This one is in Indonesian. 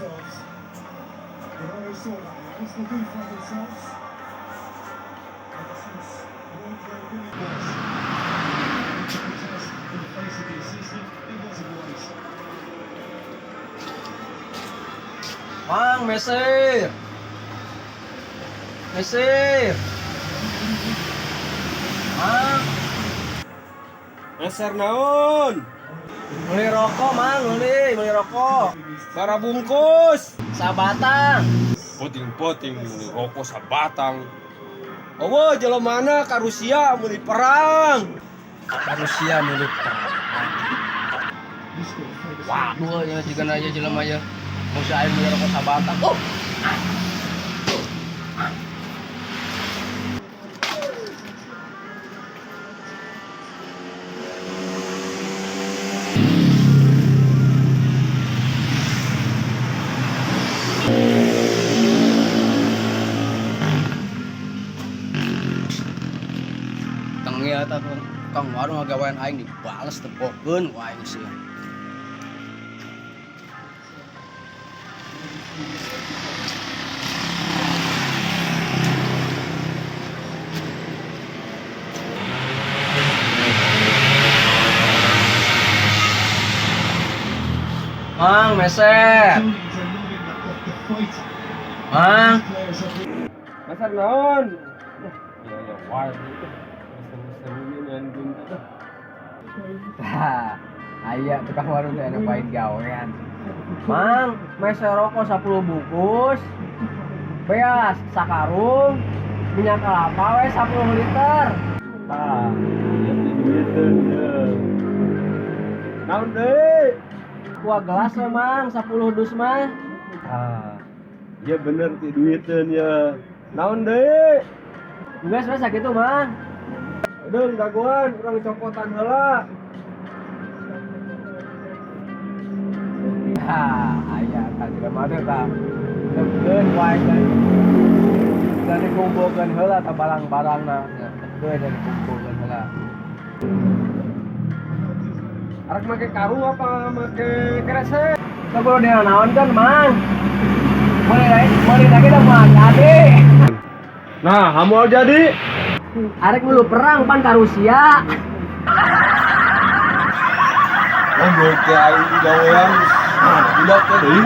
Mang, Mesir. Mesir. Mang. Meser naon? Beli rokok, Mang, beli rokok. Bara bungkus. Sabatang. Poting-poting rokok sabatang. Oh, jelemana ka Rusia meuli perang. Rusia milik perang. Waduh, ya jika aja jelema aja. Mau saya beli rokok sabatang. Oh. Tengnya eta kang warung ngagawean aing dibales tebokeun ku aing sih. Mang, Meser. Mang. Meser naon? Ya wae itu. Meser ini main gunta tuh. Tah, aya tukang warung teh anu pain gawean. Mang, Meser rokok 10 bungkus. Beas sakarung. Minyak kelapa we 10 liter. Ah, ya duiteun ya. Naon deui? Dua gelas we, Mang, 10 dus mah. Ah, ya bener ti duiteun ya. Naon deui? Geus we sakitu, Mang. Aduh, daguan, urang copotan heula. Hah, aya ka jelema teh tah. Teukeun wae kan. Dan dikumpulkeun heula tah barang-barangna. Teukeun dan dikumpulkeun heula. Arek make karung apa make kresek? Teu kudu dia naon kan, Mang. Boleh lagi dah mah jadi. Nah, hamoal jadi. Arek dulu perang pan ka Rusia. Oh, beuki aing gawean. Nah, budak teh deui.